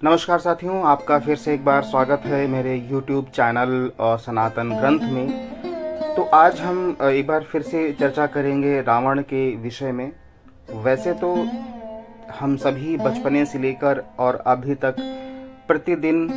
नमस्कार साथियों, आपका फिर से एक बार स्वागत है मेरे YouTube चैनल सनातन ग्रंथ में। तो आज हम एक बार फिर से चर्चा करेंगे रावण के विषय में। वैसे तो हम सभी बचपने से लेकर और अभी तक प्रतिदिन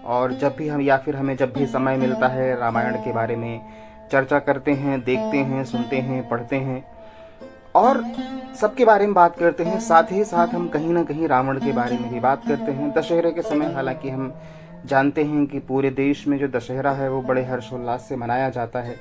और जब भी हम या फिर हमें जब भी समय मिलता है रामायण के बारे में चर्चा करते हैं, देखते हैं, सुनते हैं, पढ़ते हैं और सबके बारे में बात करते हैं। साथ ही साथ हम कहीं ना कहीं रावण के बारे में भी बात करते हैं। दशहरे के समय हालांकि हम जानते हैं कि पूरे देश में जो दशहरा है वो बड़े हर्षोल्लास से मनाया जाता है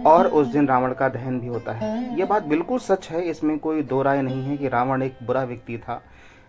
और उस दिन रावण का दहन भी होता है। ये बात बिल्कुल सच है, इसमें कोई दो राय नहीं है कि रावण एक बुरा व्यक्ति था,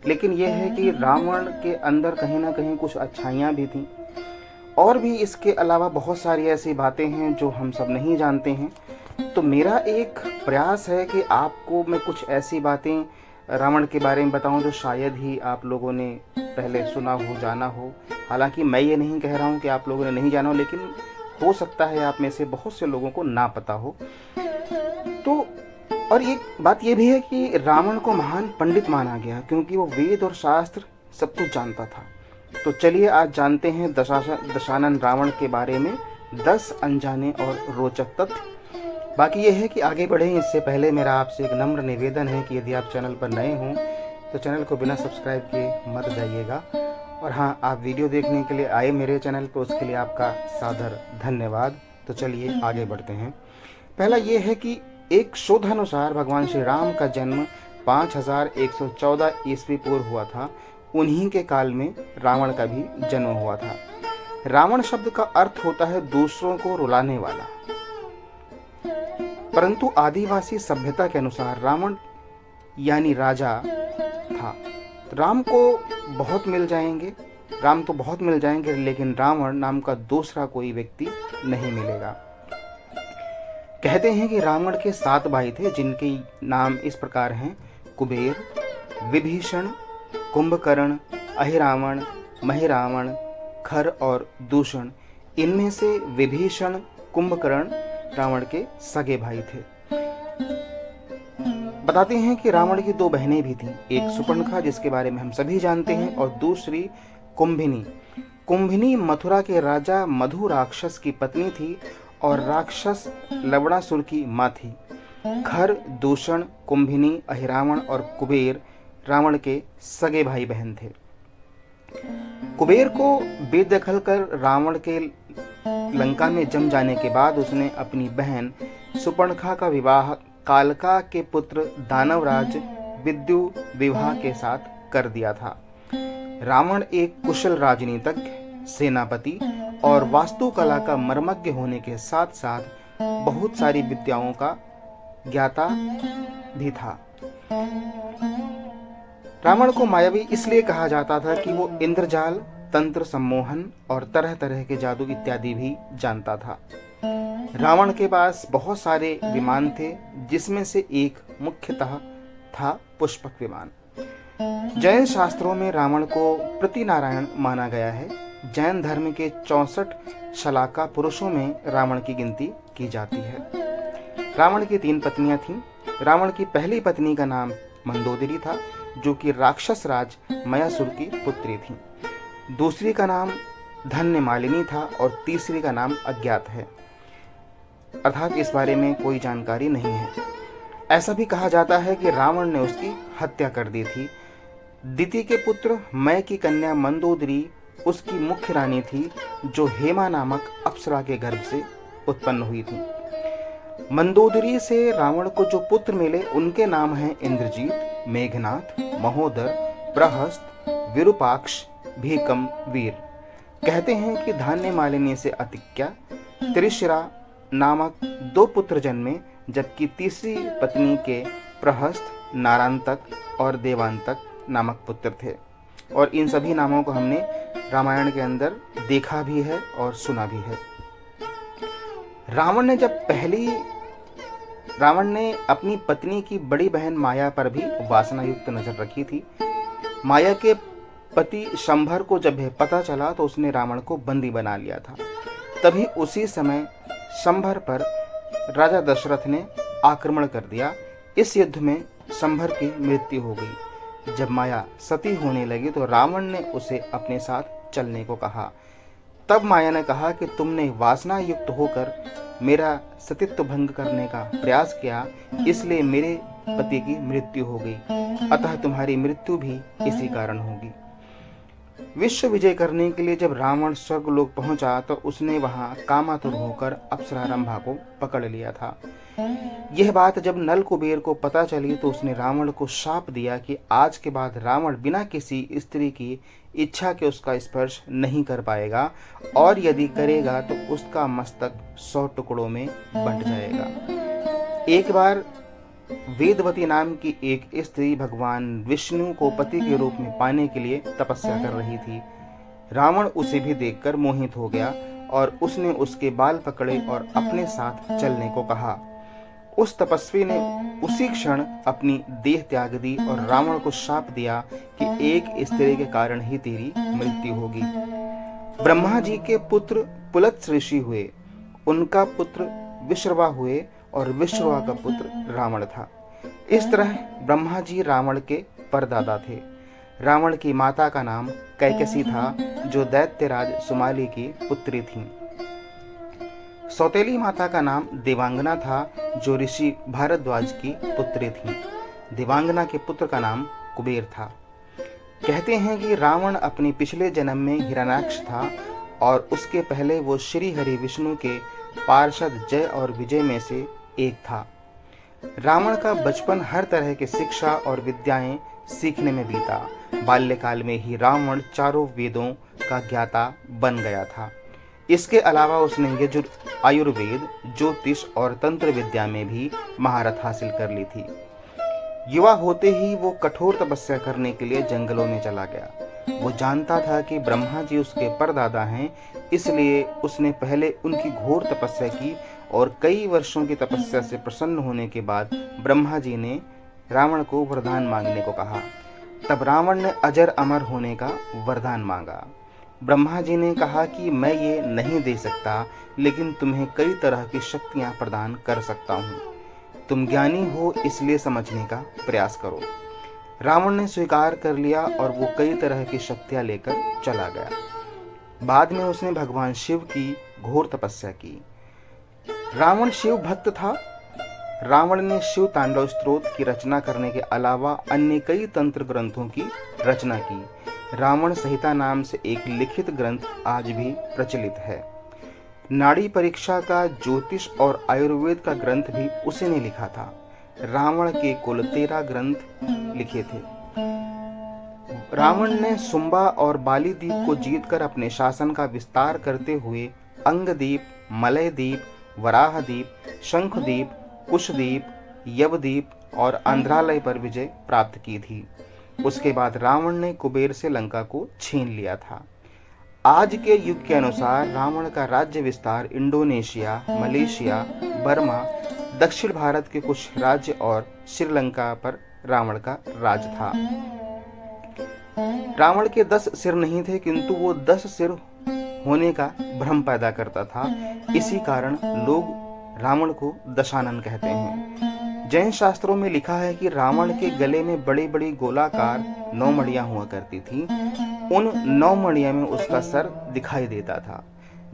लेकिन यह है कि रावण के अंदर कहीं ना कहीं कुछ अच्छाइयाँ भी थीं और भी इसके अलावा बहुत सारी ऐसी बातें हैं जो हम सब नहीं जानते हैं। तो मेरा एक प्रयास है कि आपको मैं कुछ ऐसी बातें रावण के बारे में बताऊं जो शायद ही आप लोगों ने पहले सुना हो, जाना हो। हालांकि मैं ये नहीं कह रहा हूं कि आप लोगों ने नहीं जाना हो, लेकिन हो सकता है आप में से बहुत से लोगों को ना पता हो। तो और एक बात ये भी है कि रावण को महान पंडित माना गया क्योंकि वो वेद और शास्त्र सब कुछ जानता था। तो चलिए आज जानते हैं दशानन रावण के बारे में 10 अनजाने और रोचक तथ्य। बाकी ये है कि आगे बढ़ें इससे पहले मेरा आपसे एक नम्र निवेदन है कि यदि आप चैनल पर नए हों तो चैनल को बिना सब्सक्राइब किए मत जाइएगा। और हाँ, आप वीडियो देखने के लिए आए मेरे चैनल पर, उसके लिए आपका सादर धन्यवाद। तो चलिए आगे बढ़ते हैं। पहला ये है कि एक शोधानुसार भगवान श्री राम का जन्म 5114 ईस्वी पूर्व हुआ था। उन्हीं के काल में रावण का भी जन्म हुआ था। रावण शब्द का अर्थ होता है दूसरों को रुलाने वाला, परंतु आदिवासी सभ्यता के अनुसार रावण यानी राजा था। राम तो बहुत मिल जाएंगे, लेकिन रावण नाम का दूसरा कोई व्यक्ति नहीं मिलेगा। कहते हैं कि रावण के 7 भाई थे जिनके नाम इस प्रकार हैं: कुबेर, विभीषण, कुंभकर्ण, अहिरावण, महिरावण, खर और दूषण। इनमें से विभीषण, कुंभकर्ण रावण के सगे भाई थे। बताते हैं कि रावण की 2 बहनें भी थीं, एक सुपर्णखा जिसके बारे में हम सभी जानते हैं और दूसरी कुंभिनी। कुंभिनी मथुरा के राजा मधु राक्षस की पत्नी थी और राक्षस लवणासुर की मां थी। खर, दूषण, कुंभिनी, अहिरावण और कुबेर रावण के सगे भाई बहन थे। कुबेर को बेदखल कर रावण के लंका में जम जाने के बाद उसने अपनी बहन सुपर्णखा का विवाह कालका के पुत्र दानवराज विद्यु विवाह के साथ कर दिया था। रावण एक कुशल राजनीतिज्ञ, सेनापति और वास्तुकला का मर्मज्ञ होने के साथ साथ बहुत सारी विद्याओं का ज्ञाता भी था। रावण को मायावी इसलिए कहा जाता था कि वो इंद्रजाल, तंत्र, सम्मोहन और तरह तरह के जादू इत्यादि भी जानता था। रावण के पास बहुत सारे विमान थे, जिसमें से एक मुख्यतः था पुष्पक विमान। जैन शास्त्रों में रावण को प्रतिनारायण माना गया है। जैन धर्म के 64 शलाका पुरुषों में रावण की गिनती की जाती है। रावण की 3 पत्नियां थीं। रावण की पहली पत्नी का नाम मंदोदरी था, जो कि राक्षस राज मयासुर की पुत्री थी। दूसरी का नाम धन्य मालिनी था और तीसरी का नाम अज्ञात है, अर्थात इस बारे में कोई जानकारी नहीं है। ऐसा भी कहा जाता है कि रावण ने उसकी हत्या कर दी थी। दिति के पुत्र मय की कन्या मंदोदरी उसकी मुख्य रानी थी, जो हेमा नामक अप्सरा के गर्भ से उत्पन्न हुई थी। मंदोदरी से रावण को जो पुत्र मिले उनके नाम हैं इंद्रजीत, मेघनाथ, महोदर, प्रहस्त, विरूपाक्ष, भीकम, वीर। कहते हैं कि धान्य मालिनी से अतिक्या, त्रिशिरा नामक 2 पुत्र जन्मे, जबकि तीसरी पत्नी के प्रहस्त, नारांतक और देवांतक नामक पुत्र थे। और इन सभी नामों को हमने रामायण के अंदर देखा भी है और सुना भी है। रावण ने अपनी पत्नी की बड़ी बहन माया पर भी वासना युक्त नजर रखी थी। माया के पति शंभर को जब पता चला तो उसने रावण को बंदी बना लिया था। तभी उसी समय शंभर पर राजा दशरथ ने आक्रमण कर दिया। इस युद्ध में शंभर की मृत्यु हो गई। जब माया सती होने लगी तो रावण ने उसे अपने साथ चलने को कहा। तब माया ने कहा कि तुमने वासना युक्त होकर मेरा सतीत्व भंग करने का प्रयास किया, इसलिए मेरे पति की मृत्यु हो गई, अतः तुम्हारी मृत्यु भी इसी कारण होगी। विश्व विजय करने के लिए जब रावण स्वर्गलोक पहुंचा तो उसने वहां कामातुर होकर अप्सरा रंभा को पकड़ लिया था। यह बात जब नल कुबेर को पता चली तो उसने रावण को शाप दिया कि आज के बाद रावण बिना किसी स्त्री की इच्छा के उसका स्पर्श नहीं कर पाएगा, और यदि करेगा तो उसका मस्तक 100 टुकड़ों में बंट जाएगा। एक बार वेदवती नाम की एक स्त्री भगवान विष्णु को पति के रूप में पाने के लिए तपस्या कर रही थी। रावण उसे भी देखकर मोहित हो गया और उसने उसके बाल पकड़े और अपने साथ चलने को कहा। उस तपस्वी ने उसी क्षण अपनी देह त्याग दी और रावण को शाप दिया कि एक स्त्री के कारण ही तेरी मृत्यु होगी। ब्रह्मा जी के पुत्र पुलत्स ऋषि हुए, उनका पुत्र विश्रवा हुए और विश्रवा का पुत्र रावण था। इस तरह ब्रह्मा जी रावण के परदादा थे। रावण की माता का नाम कैकसी था, जो दैत्यराज सुमाली की पुत्री थी। सौतेली माता का नाम देवांगना था, जो ऋषि भारद्वाज की पुत्री थी। देवांगना के पुत्र का नाम कुबेर था। कहते हैं कि रावण अपने पिछले जन्म में हिरण्याक्ष था और उसके पहले वो श्री हरि विष्णु के पार्षद जय और विजय में से एक था। रावण का बचपन हर तरह की शिक्षा और विद्याएं सीखने में बीता। बाल्यकाल में ही रावण चारों वेदों का ज्ञाता बन गया था। इसके अलावा उसने आयुर्वेद, ज्योतिष और तंत्र विद्या में भी महारत हासिल कर ली थी। युवा होते ही वो कठोर तपस्या करने के लिए जंगलों में चला गया। वो जानता था कि ब्रह्मा जी उसके परदादा हैं, इसलिए उसने पहले उनकी घोर तपस्या की और कई वर्षों की तपस्या से प्रसन्न होने के बाद ब्रह्मा जी ने रावण को वरदान मांगने को कहा। तब रावण ने अजर अमर होने का वरदान मांगा। ब्रह्मा जी ने कहा कि मैं ये नहीं दे सकता, लेकिन तुम्हें कई तरह की शक्तियां प्रदान कर सकता हूँ। तुम ज्ञानी हो, इसलिए समझने का प्रयास करो। रावण ने स्वीकार कर लिया और वो कई तरह की शक्तियां लेकर चला गया। बाद में उसने भगवान शिव की घोर तपस्या की। रावण शिव भक्त था। रावण ने शिव तांडव स्तोत्र की रचना करने के अलावा अन्य कई तंत्र ग्रंथों की रचना की। रावण संहिता नाम से एक लिखित ग्रंथ आज भी प्रचलित है। नाड़ी परीक्षा का, ज्योतिष और आयुर्वेद का ग्रंथ भी उसी ने लिखा था। रावण के कुल 13 ग्रंथ लिखे थे। रावण ने सुंबा और बाली द्वीप को जीतकर अपने शासन का विस्तार करते हुए अंगदीप, मलयद्वीप, वराहद्वीप, शंखद्वीप, कुशद्वीप, यवद्वीप और आंध्रालय पर विजय प्राप्त की थी। उसके बाद रावण ने कुबेर से लंका को छीन लिया था। आज के युग के अनुसार रावण का राज्य विस्तार इंडोनेशिया, मलेशिया, बर्मा, दक्षिण भारत के कुछ राज्य और श्रीलंका पर रावण का राज था। रावण के 10 सिर नहीं थे, किंतु वो 10 सिर होने का भ्रम पैदा करता था। इसी कारण लोग रावण को दशानन कहते हैं। जैन शास्त्रों में लिखा है कि रावण के गले में बड़ी बड़ी गोलाकार 9 मणियां हुआ करती थी। उन 9 मणियों में उसका सर दिखाई देता था,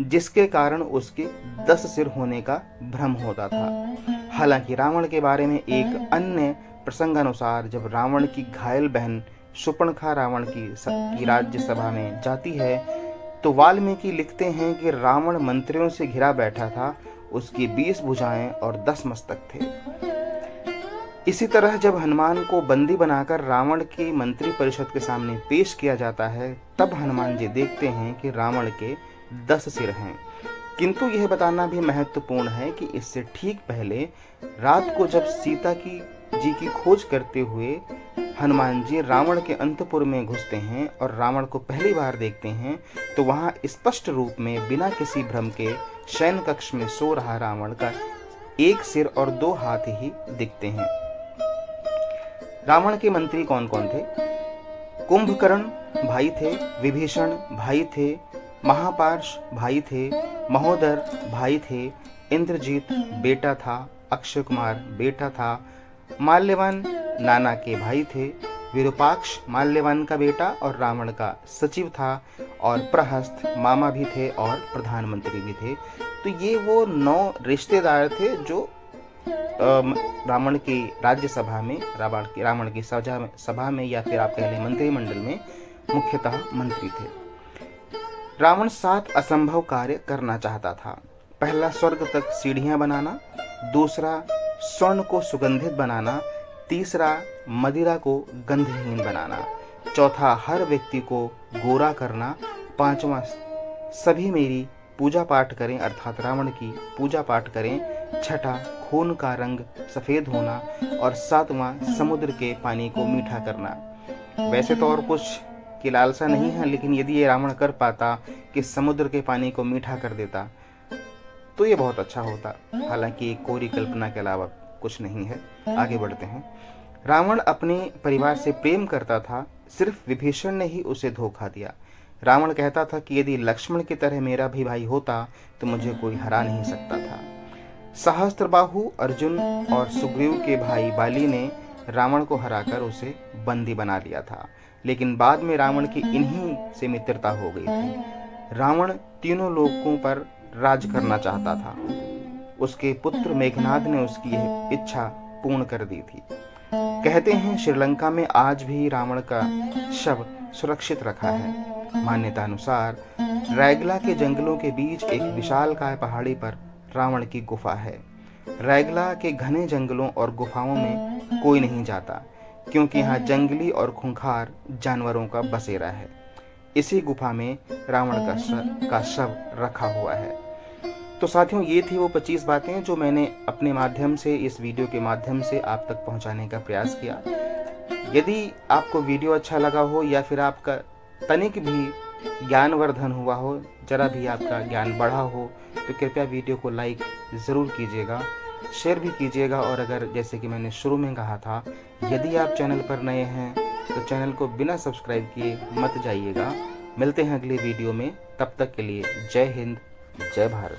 जिसके कारण उसके 10 सिर होने का भ्रम होता था। हालांकि रावण के बारे में एक अन्य प्रसंगानुसार जब रावण की घायल बहन शूर्पणखा रावण की राज्यसभा में जाती है तो वाल्मीकि लिखते हैं कि रावण मंत्रियों से घिरा बैठा था। उसकी 20 भुजाएं और 10 मस्तक थे। इसी तरह जब हनुमान को बंदी बनाकर रावण की मंत्री परिषद के सामने पेश किया जाता है, तब हनुमान जी देखते हैं कि रावण के 10 सिर हैं। किंतु यह बताना भी महत्वपूर्ण है कि इससे ठीक पहले रात को जब सीता जी की खोज करते हुए हनुमान जी रावण के अंतपुर में घुसते हैं और रावण को पहली बार देखते हैं, तो वहां स्पष्ट रूप में बिना किसी भ्रम के शयन कक्ष में सो रहा रावण का 1 सिर और 2 हाथ ही दिखते हैं। रावण के मंत्री कौन कौन थे? कुंभकर्ण भाई थे, विभीषण भाई थे, महापार्श भाई थे, महोदर भाई थे, इंद्रजीत बेटा था, अक्षय कुमार बेटा था, माल्यवान नाना के भाई थे, विरूपाक्ष माल्यवान का बेटा और रावण का सचिव था, और प्रहस्त मामा भी थे और प्रधानमंत्री भी थे। तो ये वो 9 रिश्तेदार थे जो रावण की राज्यसभा में, रावण की सभा में या फिर आप कह लें मंत्रिमंडल में मुख्यतः मंत्री थे। रावण 7 असंभव कार्य करना चाहता था। पहला, स्वर्ग तक सीढ़ियां बनाना। दूसरा, स्वर्ण को सुगंधित बनाना। तीसरा, मदिरा को गंधहीन बनाना। चौथा, हर व्यक्ति को गोरा करना। पांचवा, सभी मेरी पूजा पाठ करें, अर्थात रावण की पूजा पाठ करें। छठा, खून का रंग सफ़ेद होना। और 7वां, समुद्र के पानी को मीठा करना। वैसे तो और कुछ की लालसा नहीं है, लेकिन यदि ये रावण कर पाता कि समुद्र के पानी को मीठा कर देता तो ये बहुत अच्छा होता। हालांकि कोरी कल्पना के अलावा कुछ नहीं है। आगे बढ़ते हैं। रावण अपने परिवार से प्रेम करता था, सिर्फ विभीषण ने ही उसे धोखा दिया। रावण कहता था कि यदि लक्ष्मण की तरह मेरा भी भाई होता तो मुझे कोई हरा नहीं सकता था। सहस्त्रबाहु अर्जुन और सुग्रीव के भाई बाली ने रावण को हराकर उसे बंदी बना लिया था, लेकिन बाद में रावण की इन्हीं से मित्रता हो गई थी। रावण तीनों लोकों पर राज करना चाहता था। उसके पुत्र मेघनाद ने उसकी यह इच्छा पूर्ण कर दी थी। कहते हैं श्रीलंका में आज भी रावण का शव सुरक्षित रखा है। मान्यता अनुसार रैगला के जंगलों के बीच एक विशालकाय पहाड़ी पर रावण की गुफा है। रैगला के घने जंगलों और गुफाओं में कोई नहीं जाता, क्योंकि यहाँ जंगली और खूंखार जानवरों का बसेरा है। इसी गुफा में रावण का शव रखा हुआ है। तो साथियों, ये थी वो 25 बातें जो मैंने अपने माध्यम से, इस वीडियो के माध्यम से आप तक पहुंचाने का प्रयास किया। यदि आपको वीडियो अच्छा लगा हो या फिर आपका तनिक भी ज्ञानवर्धन हुआ हो, जरा भी आपका ज्ञान बढ़ा हो, तो कृपया वीडियो को लाइक ज़रूर कीजिएगा, शेयर भी कीजिएगा। और अगर, जैसे कि मैंने शुरू में कहा था, यदि आप चैनल पर नए हैं तो चैनल को बिना सब्सक्राइब किए मत जाइएगा। मिलते हैं अगली वीडियो में, तब तक के लिए जय हिंद, जय भारत।